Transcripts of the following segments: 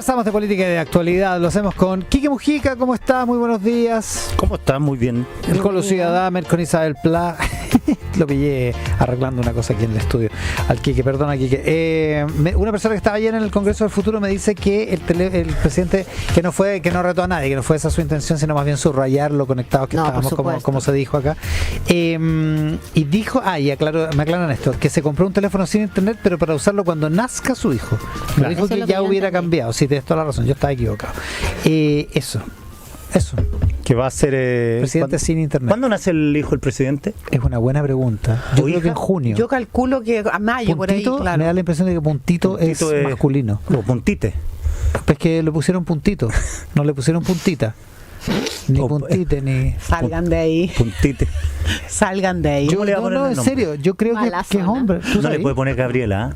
Conversamos de política y de actualidad, lo hacemos con Quique Mujica. ¿Cómo estás? Muy buenos días. ¿Cómo estás? Muy bien. Con Lucía Damer, con Isabel Pla. Lo pillé arreglando una cosa aquí en el estudio. Al Quique, perdona Quique. Una persona que estaba ayer en el Congreso del Futuro me dice que el presidente que no retó a nadie, que no fue esa su intención, sino más bien subrayar lo conectados que estábamos, como se dijo acá. Y dijo, me aclaran esto, que se compró un teléfono sin internet, pero para usarlo cuando nazca su hijo. Me dijo que ya hubiera cambiado. Sí, tienes toda la razón, yo estaba equivocado. Eso. Que va a ser presidente sin internet. ¿Cuándo nace el hijo del presidente? Es una buena pregunta. Yo creo que en junio. Yo calculo que a mayo, por ahí, claro. Me da la impresión de que Puntito es masculino. O Puntite. Pues que le pusieron puntito, no le pusieron puntita. Ni puntite, ni... Salgan de ahí. Puntite. Salgan de ahí. No, en serio, yo creo que es hombre. No le puede poner Gabriela,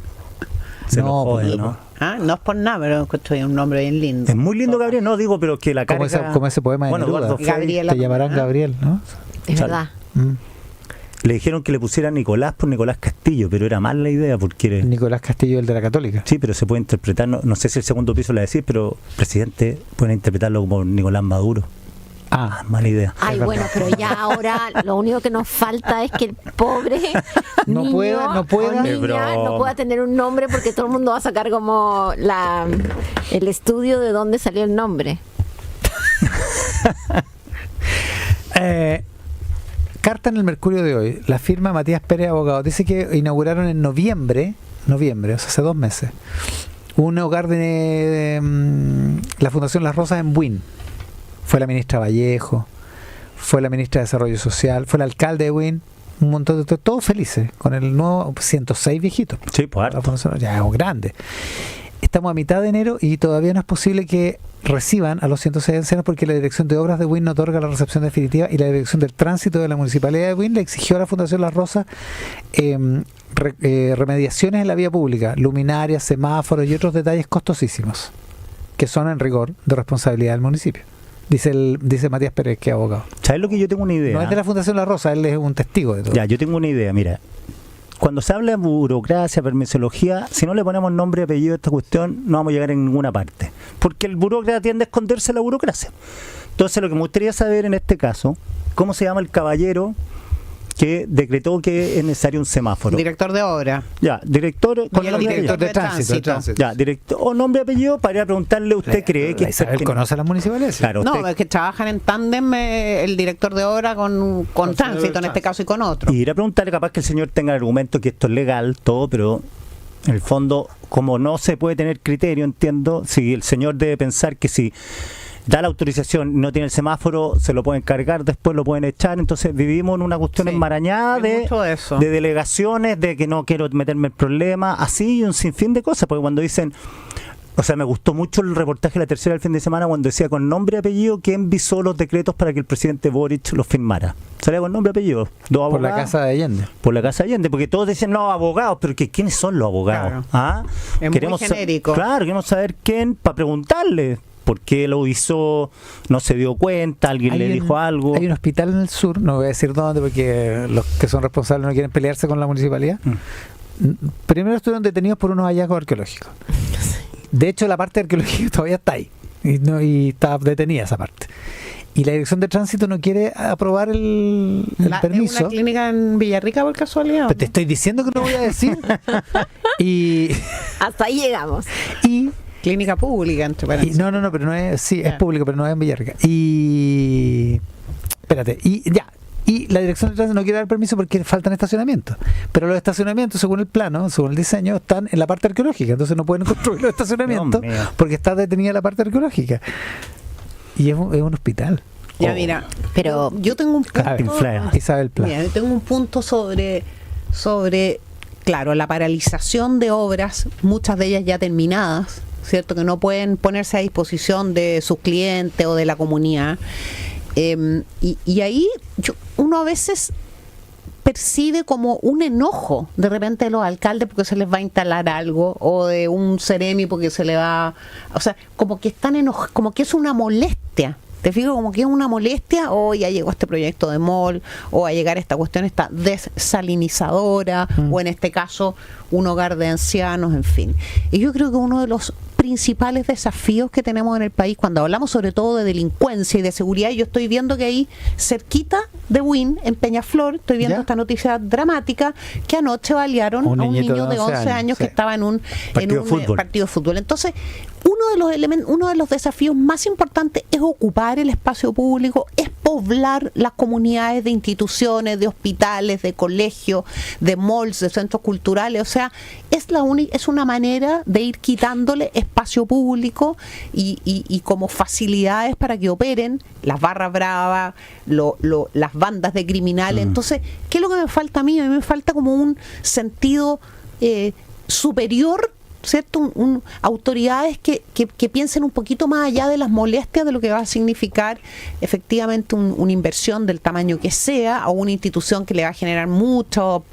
Se no, jode, ¿no? No es por nada, pero encuentro un nombre bien lindo. Es muy lindo Gabriel, no digo, pero que la carga... Como ese poema de Neruda. Gabriela, te llamarán Gabriel, ¿no? Es verdad. Le dijeron que le pusiera Nicolás por Nicolás Castillo, pero era mal la idea porque... Nicolás Castillo, el de la Católica. Sí, pero se puede interpretar, no sé si el segundo piso la decís, pero presidente pueden interpretarlo como Nicolás Maduro. Mala idea. Ay, bueno, pero ya ahora lo único que nos falta es que el pobre no pueda tener un nombre, porque todo el mundo va a sacar como el estudio de dónde salió el nombre. Carta en el Mercurio de hoy. La firma Matías Pérez, abogado. Dice que inauguraron en noviembre, o sea, hace 2 meses, un hogar de la Fundación Las Rosas en Buin. Fue la ministra Vallejo, fue la ministra de Desarrollo Social, fue el alcalde de Buin, un montón de todos felices, con el nuevo 106 viejitos. Sí, pues ya es grande. Estamos a mitad de enero y todavía no es posible que reciban a los 106 ancianos porque la Dirección de Obras de Buin no otorga la recepción definitiva, y la Dirección del Tránsito de la Municipalidad de Buin le exigió a la Fundación Las Rosas remediaciones en la vía pública, luminarias, semáforos y otros detalles costosísimos, que son en rigor de responsabilidad del municipio. Dice Matías Pérez, que es abogado. ¿Sabes lo que yo tengo una idea? No es de la Fundación La Rosa, él es un testigo de todo. Ya, yo tengo una idea, mira. Cuando se habla de burocracia, permisología, si no le ponemos nombre y apellido a esta cuestión, no vamos a llegar en ninguna parte. Porque el burócrata tiende a esconderse la burocracia. Entonces, lo que me gustaría saber en este caso, ¿cómo se llama el caballero que decretó que es necesario un semáforo? Director de obra. Ya, director de tránsito. Ya, director o nombre y apellido para ir a preguntarle, ¿usted cree que Isabel conoce a las municipalidades? Claro, no, es que trabajan en tándem el director de obra con tránsito, en este caso, y con otro. Y ir a preguntarle, capaz que el señor tenga el argumento que esto es legal, todo, pero en el fondo, como no se puede tener criterio, entiendo, si el señor debe pensar que si da la autorización y no tiene el semáforo, se lo pueden cargar, después lo pueden echar. Entonces vivimos en una cuestión enmarañada de delegaciones, de que no quiero meterme en problemas, así, y un sinfín de cosas, porque cuando dicen, o sea, me gustó mucho el reportaje de La Tercera del fin de semana cuando decía con nombre y apellido quién visó los decretos para que el presidente Boric los firmara. Salía con nombre y apellido. Por la Casa de Allende. Por la Casa de Allende, porque todos decían, no, abogados, pero ¿quiénes son los abogados? Claro. Es queremos muy genérico. Claro, queremos saber quién, para preguntarle. ¿Por qué lo hizo? ¿No se dio cuenta? ¿Alguien le dijo algo? Hay un hospital en el sur, no voy a decir dónde porque los que son responsables no quieren pelearse con la municipalidad. Primero estuvieron detenidos por unos hallazgos arqueológicos. De hecho, la parte arqueológica todavía está ahí y está detenida esa parte. Y la Dirección de Tránsito no quiere aprobar el permiso. ¿Es una clínica en Villarrica por casualidad? Pero te estoy diciendo que no voy a decir. Y hasta ahí llegamos. Y clínica pública, entre paréntesis. No, pero no es, sí, es público, pero no es en Villarrica. Y espérate, y la Dirección de Tránsito no quiere dar permiso porque faltan estacionamientos. Pero los estacionamientos, según el plano, según el diseño, están en la parte arqueológica. Entonces no pueden construir los estacionamientos porque está detenida la parte arqueológica. Y es un hospital. Ya, mira, pero yo tengo un punto. Isabel Pla. Mira, yo tengo un punto sobre, claro, la paralización de obras, muchas de ellas ya terminadas, ¿cierto? Que no pueden ponerse a disposición de sus clientes o de la comunidad. Y ahí uno a veces percibe como un enojo de repente de los alcaldes porque se les va a instalar algo, o de un seremi porque se le va, o sea, como que están enojados, como que es una molestia. Te fijo, como que es una molestia, o ya llegó este proyecto de mall, o va a llegar esta cuestión, esta desalinizadora, o en este caso un hogar de ancianos, en fin. Y yo creo que uno de los principales desafíos que tenemos en el país cuando hablamos sobre todo de delincuencia y de seguridad. Yo estoy viendo que ahí cerquita de Wynn, en Peñaflor, estoy viendo esta noticia dramática que anoche balearon a un niño de 11 años que estaba en un partido de fútbol. Entonces, uno de los desafíos más importantes es ocupar el espacio público, es poblar las comunidades de instituciones, de hospitales, de colegios, de malls, de centros culturales. O sea, es una manera de ir quitándole espacio público y como facilidades para que operen las barras bravas, las bandas de criminales. Entonces, ¿qué es lo que me falta a mí? A mí me falta como un sentido superior, ¿cierto? Autoridades que piensen un poquito más allá de las molestias de lo que va a significar efectivamente una inversión del tamaño que sea a una institución que le va a generar mucho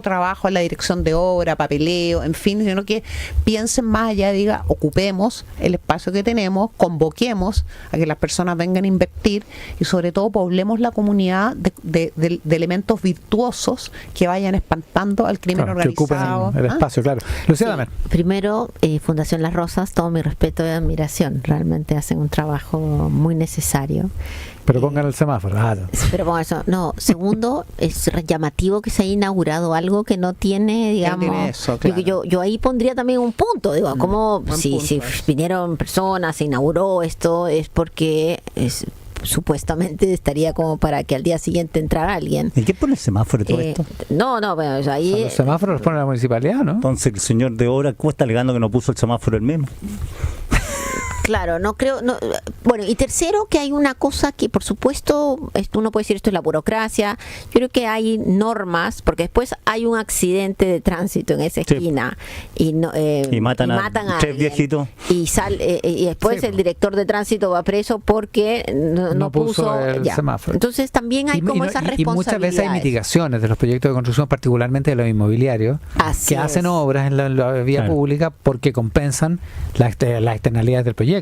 trabajo a la dirección de obra, papeleo, en fin, sino que piensen más allá, diga, ocupemos el espacio que tenemos, convoquemos a que las personas vengan a invertir y sobre todo poblemos la comunidad de elementos virtuosos que vayan espantando al crimen organizado. Que ocupen el espacio, claro. Lucía, Primero, Fundación Las Rosas, todo mi respeto y admiración. Realmente hacen un trabajo muy necesario. Pero pongan el semáforo. Pero pongan eso. No, segundo, es llamativo que se haya inaugurado algo que no tiene, digamos. Eso, claro. Yo ahí pondría también un punto. Digo, como si vinieron personas, se inauguró esto, es porque supuestamente estaría como para que al día siguiente entrara alguien. ¿Y qué pone el semáforo todo esto? No, bueno, ahí... Los semáforos los pone la municipalidad, ¿no? Entonces el señor de obra, ¿cómo está alegando que no puso el semáforo él mismo? Claro, no creo. No, bueno, y tercero, que hay una cosa que, por supuesto, uno puede decir esto es la burocracia. Yo creo que hay normas, porque después hay un accidente de tránsito en esa esquina y matan a 3 viejitos. Y después el director de tránsito va preso porque no puso el semáforo. Entonces también hay como esas responsabilidades. Y muchas veces hay mitigaciones de los proyectos de construcción, particularmente de los inmobiliarios, que hacen obras en la vía pública porque compensan las externalidades del proyecto.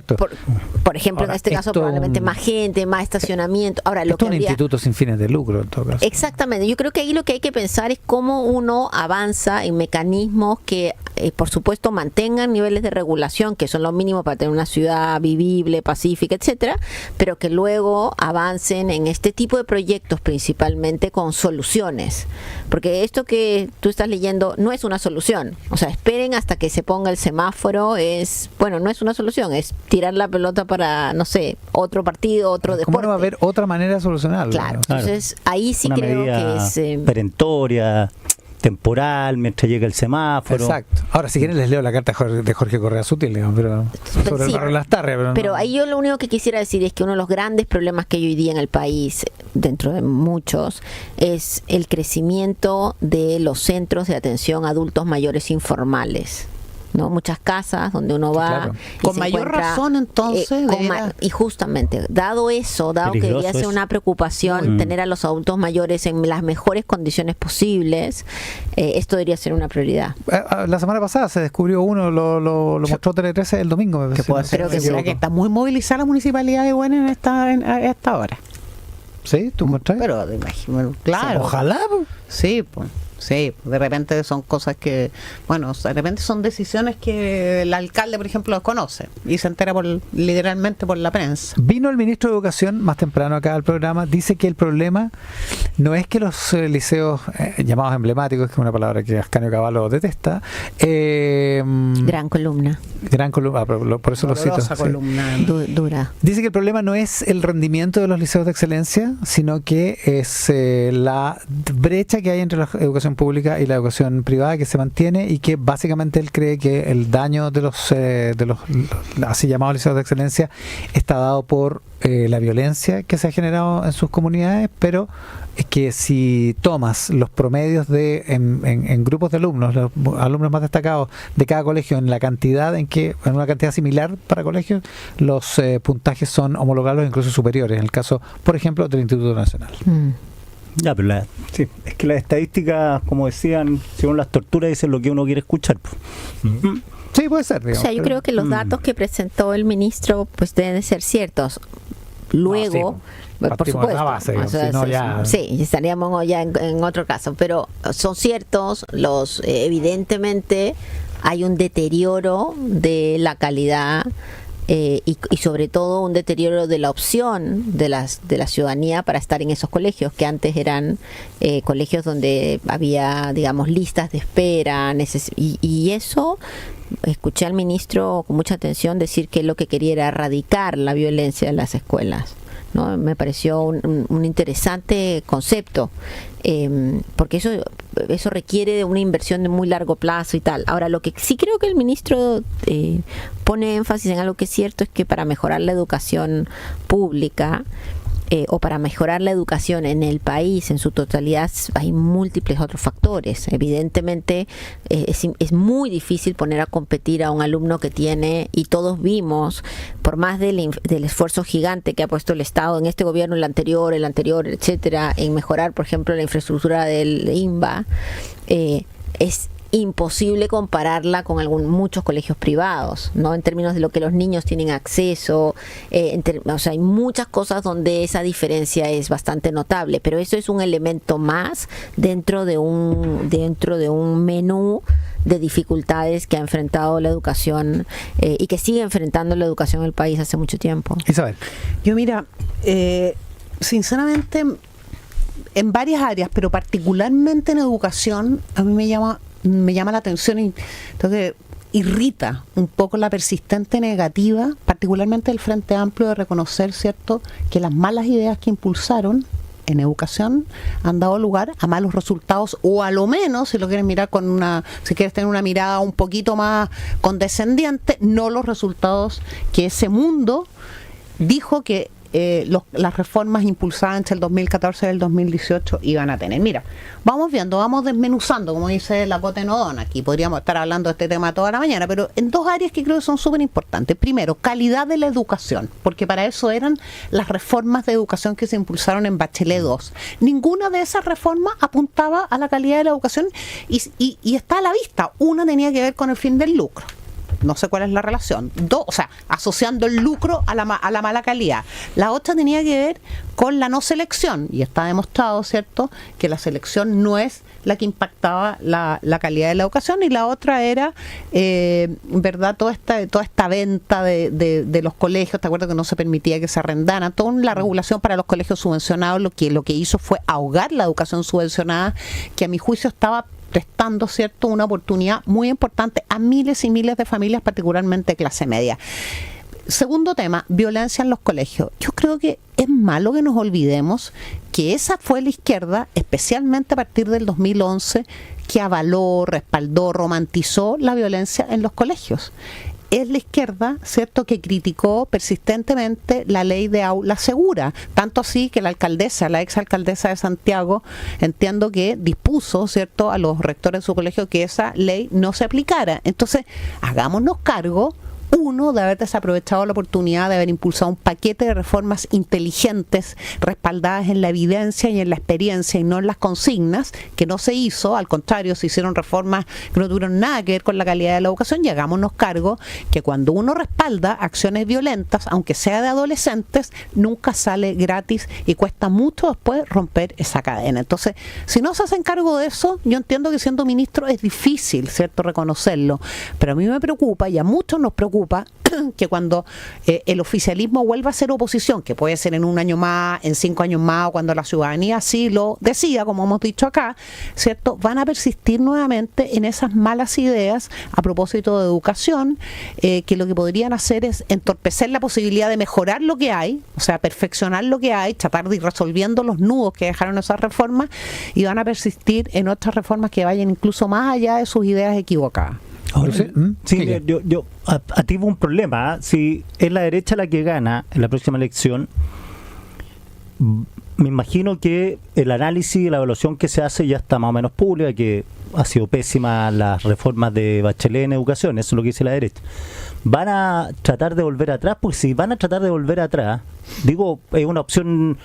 Por ejemplo, ahora, en este caso probablemente más gente, más estacionamiento. Ahora, esto es un instituto sin fines de lucro en todo caso. Exactamente. Yo creo que ahí lo que hay que pensar es cómo uno avanza en mecanismos que, por supuesto, mantengan niveles de regulación que son los mínimos para tener una ciudad vivible, pacífica, etcétera, pero que luego avancen en este tipo de proyectos principalmente con soluciones. Porque esto que tú estás leyendo no es una solución. O sea, esperen hasta que se ponga el semáforo, no es una solución, es tirar la pelota para, no sé, otro partido, otro deporte. ¿Cómo no va a haber otra manera de solucionarlo? Claro, entonces ahí sí creo que es... perentoria, temporal, mientras llega el semáforo. Exacto. Ahora, si quieren les leo la carta de Jorge Correa Sutil, digamos, pero sobre el barrio de Las Tarrias. Pero ahí yo lo único que quisiera decir es que uno de los grandes problemas que hay hoy día en el país, dentro de muchos, es el crecimiento de los centros de atención a adultos mayores informales. ¿No? Muchas casas donde uno va, claro. Y con mayor razón entonces y justamente dado que debería ser una preocupación tener a los adultos mayores en las mejores condiciones posibles, esto debería ser una prioridad. La semana pasada se descubrió uno, lo mostró Tele 13 el domingo, me parece. Creo que está muy movilizada la municipalidad de Buena a esta hora. ¿Sí? ¿Tú mostrás? Pero claro. Ojalá. Sí, pues. Sí, de repente son cosas que, de repente son decisiones que el alcalde, por ejemplo, conoce y se entera literalmente por la prensa. Vino el ministro de Educación más temprano acá al programa, dice que el problema no es que los liceos llamados emblemáticos, que es una palabra que Ascanio Cavallo detesta, gran columna, por eso lo cito. Columna, dura. Dice que el problema no es el rendimiento de los liceos de excelencia, sino que es la brecha que hay entre la educación pública y la educación privada que se mantiene, y que básicamente él cree que el daño de los así llamados liceos de excelencia está dado por la violencia que se ha generado en sus comunidades, pero es que si tomas los promedios en grupos de alumnos, los alumnos más destacados de cada colegio, en una cantidad similar para colegios, los puntajes son homologables, incluso superiores, en el caso, por ejemplo, del Instituto Nacional. Ya, pero es que las estadísticas, como decían, según las torturas, dicen lo que uno quiere escuchar. Sí, puede ser. Digamos, o sea, yo creo que los datos que presentó el ministro pues deben ser ciertos. Luego, por supuesto, base, digamos, sí, estaríamos ya en otro caso, pero son ciertos, evidentemente hay un deterioro de la calidad y sobre todo un deterioro de la opción de la ciudadanía para estar en esos colegios, que antes eran colegios donde había, digamos, listas de espera, y eso escuché al ministro con mucha atención decir que lo que quería era erradicar la violencia en las escuelas, ¿no? Me pareció un interesante concepto, porque eso requiere de una inversión de muy largo plazo y tal. Ahora, lo que sí creo que el ministro pone énfasis en algo que es cierto es que para mejorar la educación pública o para mejorar la educación en el país en su totalidad hay múltiples otros factores. Evidentemente es muy difícil poner a competir a un alumno que tiene, y todos vimos, por más del esfuerzo gigante que ha puesto el Estado en este gobierno, el anterior, etcétera, en mejorar, por ejemplo, la infraestructura del INBA, es imposible compararla con muchos colegios privados, ¿no? En términos de lo que los niños tienen acceso, o sea, hay muchas cosas donde esa diferencia es bastante notable, pero eso es un elemento más dentro de un menú de dificultades que ha enfrentado la educación y que sigue enfrentando la educación en el país hace mucho tiempo. Isabel. Yo mira, sinceramente, en varias áreas, pero particularmente en educación, a mí me llama la atención y entonces irrita un poco la persistente negativa, particularmente del Frente Amplio, de reconocer, ¿cierto?, que las malas ideas que impulsaron en educación han dado lugar a malos resultados, o a lo menos, si lo quieres mirar si quieres tener una mirada un poquito más condescendiente, no los resultados que ese mundo dijo que las reformas impulsadas entre el 2014 y el 2018 iban a tener. Mira, vamos desmenuzando, como dice la Cote Nodón. Aquí podríamos estar hablando de este tema toda la mañana, pero en dos áreas que creo que son súper importantes. Primero, calidad de la educación, porque para eso eran las reformas de educación que se impulsaron en Bachelet 2. Ninguna de esas reformas apuntaba a la calidad de la educación y está a la vista. Una tenía que ver con el fin del lucro. No sé cuál es la relación. O sea, asociando el lucro a la mala calidad. La otra tenía que ver con la no selección, y está demostrado, ¿cierto?, que la selección no es la que impactaba la calidad de la educación, y la otra era, ¿verdad?, toda esta venta de los colegios. ¿Te acuerdas que no se permitía que se arrendaran? Toda la regulación para los colegios subvencionados lo que hizo fue ahogar la educación subvencionada, que a mi juicio estaba prestando, ¿cierto?, una oportunidad muy importante a miles y miles de familias, particularmente de clase media. Segundo tema, violencia en los colegios. Yo creo que es malo que nos olvidemos que esa fue la izquierda, especialmente a partir del 2011, que avaló, respaldó, romantizó la violencia en los colegios. Es la izquierda, ¿cierto?, que criticó persistentemente la ley de aula segura, tanto así que la exalcaldesa de Santiago, entiendo que dispuso, ¿cierto?, a los rectores de su colegio que esa ley no se aplicara. Entonces, hagámonos cargo, uno, de haber desaprovechado la oportunidad de haber impulsado un paquete de reformas inteligentes, respaldadas en la evidencia y en la experiencia y no en las consignas, que no se hizo. Al contrario, se hicieron reformas que no tuvieron nada que ver con la calidad de la educación. Y hagámonos cargo que cuando uno respalda acciones violentas, aunque sea de adolescentes, nunca sale gratis y cuesta mucho después romper esa cadena. Entonces, si no se hacen cargo de eso, yo entiendo que siendo ministro es difícil, ¿cierto?, reconocerlo, pero a mí me preocupa, y a muchos nos preocupa, que cuando el oficialismo vuelva a ser oposición, que puede ser en 1 año más, en 5 años más, o cuando la ciudadanía así lo decida, como hemos dicho acá, ¿cierto?, van a persistir nuevamente en esas malas ideas a propósito de educación, que lo que podrían hacer es entorpecer la posibilidad de mejorar lo que hay, o sea, perfeccionar lo que hay, tratar de ir resolviendo los nudos que dejaron esas reformas, y van a persistir en otras reformas que vayan incluso más allá de sus ideas equivocadas. Ahora, sí, yo activo un problema. Si es la derecha la que gana en la próxima elección, me imagino que el análisis y la evaluación que se hace ya está más o menos pública, que ha sido pésima las reformas de Bachelet en educación, eso es lo que dice la derecha. Van a tratar de volver atrás, porque si van a tratar de volver atrás, digo, es una opción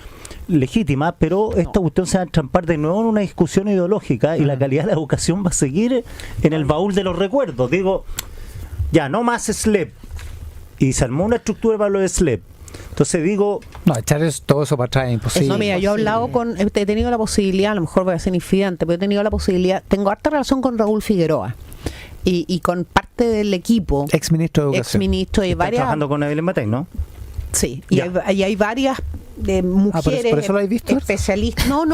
legítima, pero esta cuestión se va a entrampar de nuevo en una discusión ideológica, y la calidad de la educación va a seguir en el baúl de los recuerdos. Digo, ya, no más SLEP, y se armó una estructura para lo de SLEP. Entonces digo, no, echar todo eso para atrás es imposible. No, mira, yo he hablado he tenido la posibilidad, a lo mejor voy a ser infidente, pero he tenido la posibilidad, tengo harta relación con Raúl Figueroa, y con parte del equipo, Ex ministro de Educación. ex ministro y Está varias. trabajando con Evelyn Matei, ¿no? Sí, Ya. y hay varias mujeres ¿por eso lo has visto? especialistas. No,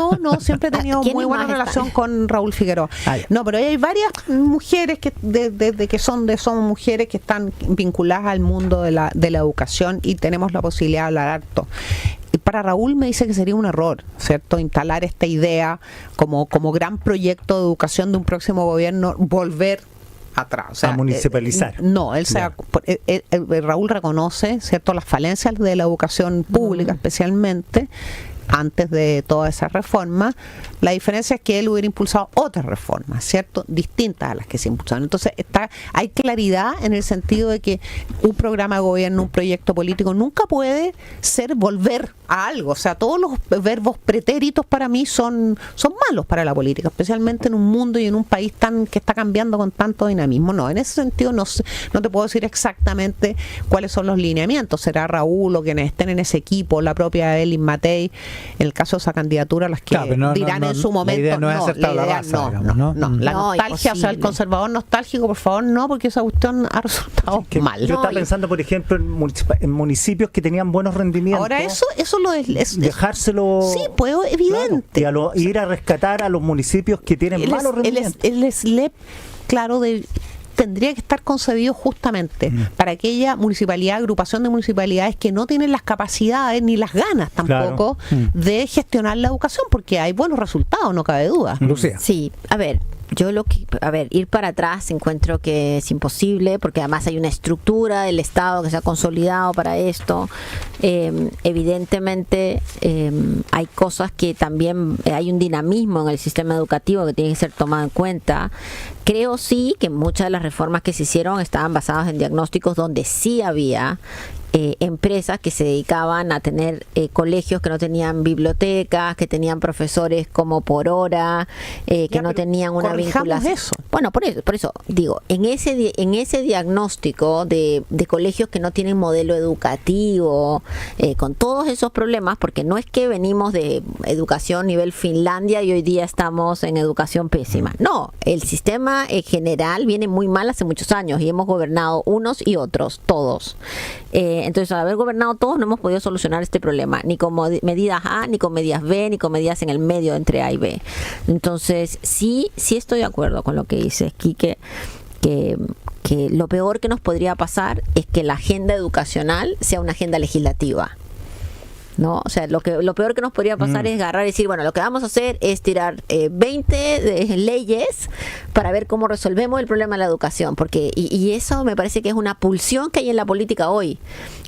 siempre he tenido ¿Quiénes muy buena más relación están? con Raúl Figueroa. Ah, ya. No, pero hay varias mujeres que desde que son mujeres que están vinculadas al mundo de la educación y tenemos la posibilidad de hablar harto. Y para Raúl me dice que sería un error, ¿cierto? Instalar esta idea como gran proyecto de educación de un próximo gobierno, volver atrás. O sea, A municipalizar. No, Ya. Raúl reconoce, ¿cierto?, las falencias de la educación pública, especialmente antes de toda esa reforma. La diferencia es que él hubiera impulsado otras reformas, ¿cierto?, distintas a las que se impulsaron. Entonces hay claridad en el sentido de que un programa de gobierno, un proyecto político nunca puede ser volver a algo. O sea, todos los verbos pretéritos para mí son malos para la política, especialmente en un mundo y en un país que está cambiando con tanto dinamismo. No, en ese sentido no te puedo decir exactamente cuáles son los lineamientos. Será Raúl o quienes estén en ese equipo, la propia Evelyn Matei, en el caso de esa candidatura, las que Claro, pero no, dirán no, en su momento. la idea no es hacer tabla rasa, digamos, ¿no? La No, nostalgia, o sea, el imposible. conservador nostálgico, por favor, no, porque esa cuestión ha resultado Que mal. Yo No, estaba y- pensando, por ejemplo, en municipios que tenían buenos rendimientos. Ahora eso lo es Dejárselo. sí, pues evidente. Claro, y ir a rescatar a los municipios que tienen malos rendimientos. El SLEP, claro, tendría que estar concebido justamente para aquella municipalidad, agrupación de municipalidades que no tienen las capacidades ni las ganas tampoco de gestionar la educación, porque hay buenos resultados, no cabe duda. Lucía. Sí, a ver, ir para atrás encuentro que es imposible porque además hay una estructura del Estado que se ha consolidado para esto. Evidentemente hay cosas que también hay un dinamismo en el sistema educativo que tiene que ser tomado en cuenta. Creo sí que muchas de las reformas que se hicieron estaban basadas en diagnósticos donde sí había empresas que se dedicaban a tener colegios que no tenían bibliotecas, que tenían profesores como por hora, que Ya, no pero tenían una corrijamos vinculación. eso. Bueno, por eso digo, en ese diagnóstico de colegios que no tienen modelo educativo, con todos esos problemas, porque no es que venimos de educación nivel Finlandia y hoy día estamos en educación pésima. No, el sistema en general viene muy mal hace muchos años y hemos gobernado unos y otros, todos. Entonces, al haber gobernado todos, no hemos podido solucionar este problema, ni con medidas A, ni con medidas B, ni con medidas en el medio entre A y B. Entonces, sí estoy de acuerdo con lo que dices, Quique, que lo peor que nos podría pasar es que la agenda educacional sea una agenda legislativa. ¿No? O sea, lo peor que nos podría pasar es agarrar y decir, bueno, lo que vamos a hacer es tirar 20 leyes para ver cómo resolvemos el problema de la educación, porque y eso me parece que es una pulsión que hay en la política hoy,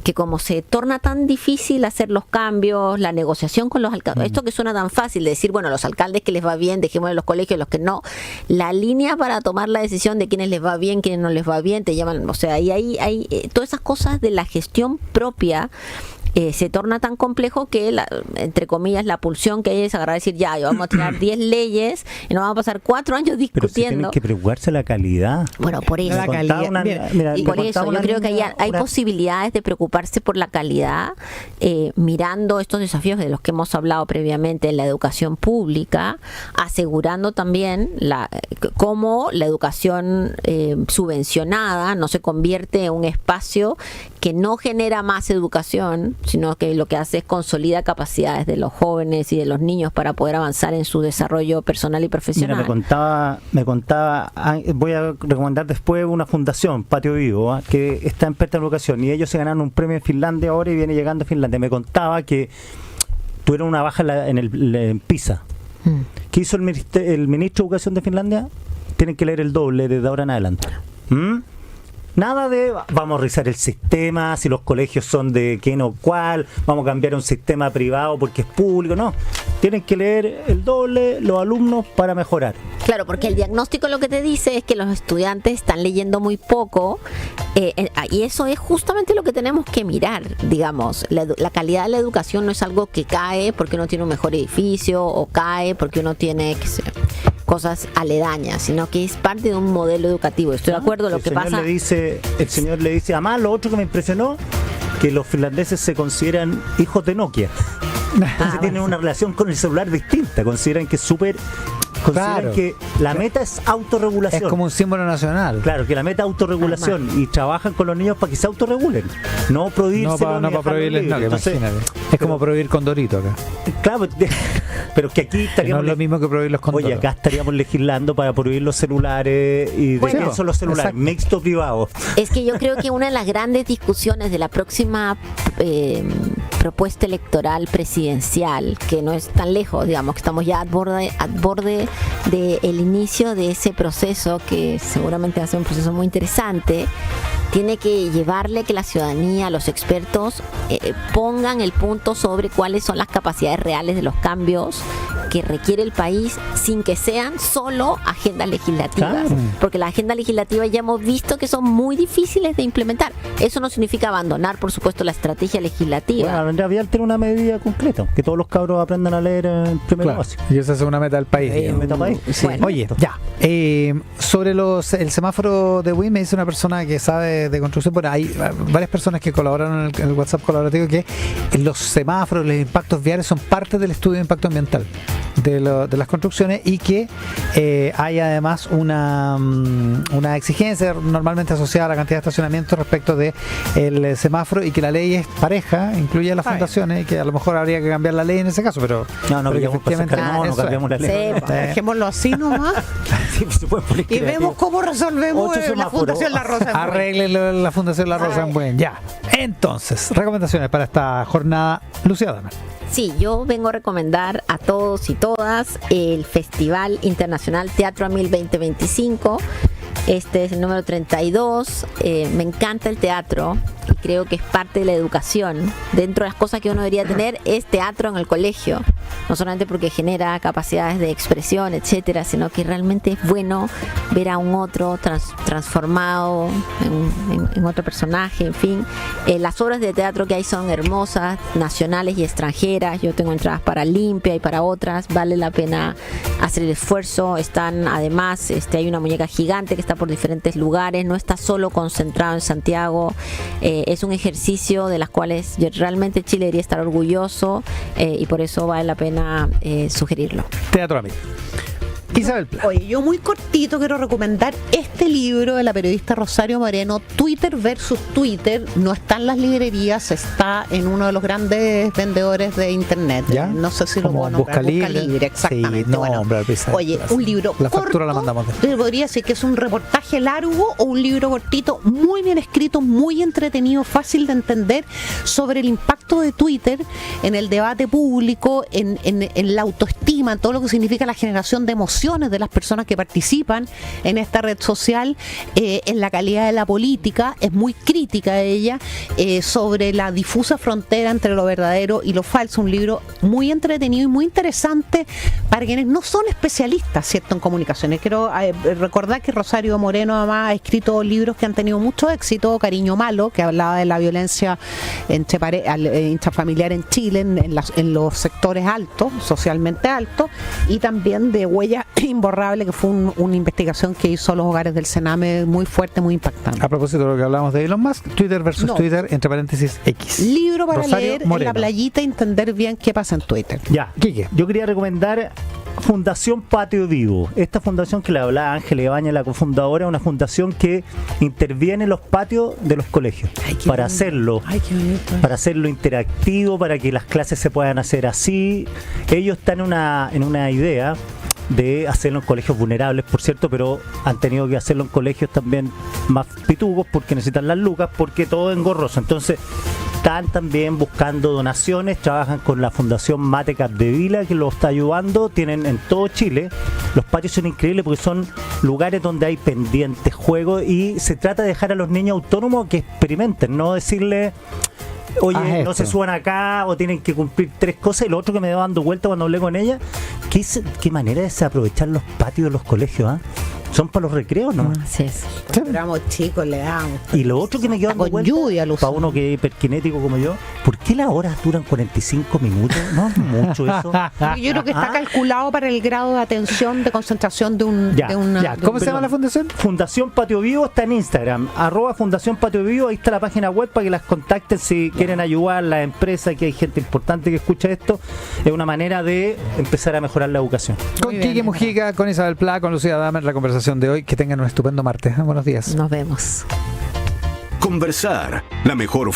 que como se torna tan difícil hacer los cambios, la negociación con los alcaldes, esto que suena tan fácil de decir, bueno, los alcaldes que les va bien, dejemos en los colegios, los que no, la línea para tomar la decisión de quiénes les va bien, quiénes no les va bien, te llaman, o sea, y hay todas esas cosas de la gestión propia. Se torna tan complejo que, entre comillas, la pulsión que hay es agarrar y decir, ya, vamos a tirar 10 leyes y nos vamos a pasar 4 años Pero si discutiendo. tienen que preocuparse la calidad. Bueno, por eso. La Me contaba calidad. Mira, mira, Y me por contaba eso yo una creo que niña, hay una- posibilidades de preocuparse por la calidad, mirando estos desafíos de los que hemos hablado previamente en la educación pública, asegurando también cómo la educación subvencionada no se convierte en un espacio que no genera más educación, sino que lo que hace es consolida capacidades de los jóvenes y de los niños para poder avanzar en su desarrollo personal y profesional. Mira, me contaba, voy a recomendar después una fundación, Patio Vivo, que está experta en educación, y ellos se ganaron un premio en Finlandia ahora y viene llegando a Finlandia. Me contaba que tuvieron una baja en PISA. ¿Qué hizo el ministro de Educación de Finlandia? Tienen que leer el doble desde ahora en adelante. Nada de vamos a revisar el sistema, si los colegios son de quién o cuál, vamos a cambiar a un sistema privado porque es público, no. Tienen que leer el doble los alumnos para mejorar. Claro, porque el diagnóstico lo que te dice es que los estudiantes están leyendo muy poco y eso es justamente lo que tenemos que mirar, digamos. La calidad de la educación no es algo que cae porque uno tiene un mejor edificio o cae porque uno tiene cosas aledañas, sino que es parte de un modelo educativo. Estoy de acuerdo, lo que pasa... El señor le dice, además lo otro que me impresionó, que los finlandeses se consideran hijos de Nokia. Entonces tienen una relación con el celular distinta, consideran que es súper Consideran Claro. que la meta es autorregulación. Es como un símbolo nacional. Claro, que la meta es autorregulación y trabajan con los niños para que se autorregulen, no prohibirse. No para prohibirles, no, que imagínate. Es como prohibir Condorito acá. Claro, pero que aquí Que no estaríamos es lo mismo que prohibir los Condoros. Oye, acá estaríamos legislando para prohibir los celulares y de Bueno, qué son los celulares, exacto. mixto privado. Es que yo creo que una de las grandes discusiones de la próxima propuesta electoral presidencial, que no es tan lejos, digamos, que estamos ya al borde del inicio de ese proceso, que seguramente va a ser un proceso muy interesante, tiene que llevarle a que la ciudadanía, los expertos, pongan el punto sobre cuáles son las capacidades reales de los cambios que requiere el país, sin que sean solo agendas legislativas. Claro. Porque las agendas legislativas ya hemos visto que son muy difíciles de implementar. Eso no significa abandonar, por supuesto, la estrategia legislativa. Bueno, Andrea Vial tiene una medida concreta, que todos los cabros aprendan a leer en primero Claro. básico. Y esa es una meta del país. digamos. Meta país. Sí. Bueno. Oye, ya. Sobre el semáforo de Win, me dice una persona que sabe de construcción. Bueno, hay varias personas que colaboraron en el WhatsApp colaborativo que los semáforos, los impactos viales son parte del estudio de impacto ambiental de las construcciones, y que hay además una exigencia normalmente asociada a la cantidad de estacionamientos respecto de el semáforo, y que la ley es pareja, incluye a las fundaciones, y que a lo mejor habría que cambiar la ley en ese caso, pero No, pero que pillamos cosas que no eso cambiamos la Sí, ley. pues. Dejémoslo así nomás Sí, se puede poner y creativo. vemos cómo resolvemos 8 la semáforos. Fundación La Rosa. en Buen. Arréglenlo la Fundación La Rosa en Buen. Ya. Entonces, recomendaciones para esta jornada. Lucía Dama. Sí, yo vengo a recomendar a todos y todas el Festival Internacional Teatro Amil 2025. Este es el número 32. Me encanta el teatro y creo que es parte de la educación. Dentro de las cosas que uno debería tener es teatro en el colegio. No solamente porque genera capacidades de expresión, etcétera, sino que realmente es bueno ver a un otro transformado en otro personaje, en fin. Las obras de teatro que hay son hermosas, nacionales y extranjeras. Yo tengo entradas para Limpia y para otras. Vale la pena hacer el esfuerzo. Están, además, hay una muñeca gigante que está por diferentes lugares. No está solo concentrado en Santiago. Es un ejercicio de las cuales realmente Chile debería estar orgulloso, y por eso vale la pena sugerirlo. Teatro Amil. Isabel Pla. Oye, yo muy cortito quiero recomendar este libro de la periodista Rosario Moreno, Twitter versus Twitter. No está en las librerías, está en uno de los grandes vendedores de internet. ¿Ya? No sé si lo Como puedo nombrar. Buscalibre. Exactamente. Sí, Bueno, nombra, Isabel oye, Pla. un libro La corto, factura la mandamos. te podría decir que es un reportaje largo o un libro cortito, muy bien escrito, muy entretenido, fácil de entender, sobre el impacto de Twitter en el debate público, en la autoestima, en todo lo que significa la generación de emociones de las personas que participan en esta red social, en la calidad de la política. Es muy crítica ella, sobre la difusa frontera entre lo verdadero y lo falso. Un libro muy entretenido y muy interesante para quienes no son especialistas, ¿cierto?, en comunicaciones. Quiero recordar que Rosario Moreno además ha escrito libros que han tenido mucho éxito. Cariño Malo, que hablaba de la violencia intrafamiliar en Chile, en los sectores altos, socialmente altos, y también de Huella Imborrable, que fue una investigación que hizo los hogares del Sename, muy fuerte, muy impactante. A propósito de lo que hablábamos de Elon Musk, Twitter versus No. Twitter, entre paréntesis X. Libro para Rosario leer Moreno. en la playita y entender bien qué pasa en Twitter. Ya, Quique. yo quería recomendar Fundación Patio Vivo. Esta fundación que le hablaba Ángela Ibañez, la cofundadora, es una fundación que interviene en los patios de los colegios Ay, qué para bonito. hacerlo. Ay, qué bonito. Para hacerlo interactivo, para que las clases se puedan hacer así. Ellos están en una idea de hacerlo en colegios vulnerables, por cierto, pero han tenido que hacerlo en colegios también más pitugos porque necesitan las lucas, porque todo es engorroso. Entonces están también buscando donaciones, trabajan con la Fundación Mate Capdevila, que los está ayudando. Tienen en todo Chile. Los patios son increíbles porque son lugares donde hay pendientes, juegos, y se trata de dejar a los niños autónomos que experimenten, no decirle: oye, Haz no esto. se suban acá, o tienen que cumplir 3 cosas. Y lo otro que me dio dando vuelta cuando hablé con ella, qué manera de desaprovechar los patios de los colegios, ¿ah? Son para los recreos, ¿no? Así es. Cuando éramos chicos le damos. Y lo otro que me quedó Hasta dando con vuelta, lluvia lo para usan. uno que es hiperkinético como yo, ¿por qué las horas duran 45 minutos? No es mucho eso. Yo creo que está Ah. calculado para el grado de atención, de concentración de un... Ya, de una, Ya, de ¿cómo un- se llama la fundación? Fundación Patio Vivo está en Instagram, @Fundación Patio Vivo. Ahí está la página web para que las contacten si quieren ayudar, las empresas, que hay gente importante que escucha esto. Es una manera de empezar a mejorar mejorar la educación. Con Muy bien, Quique Mujica, con Isabel Pla, con Lucía Damer, la conversación de hoy. Que tengan un estupendo martes. Buenos días. Nos vemos. Conversar, la mejor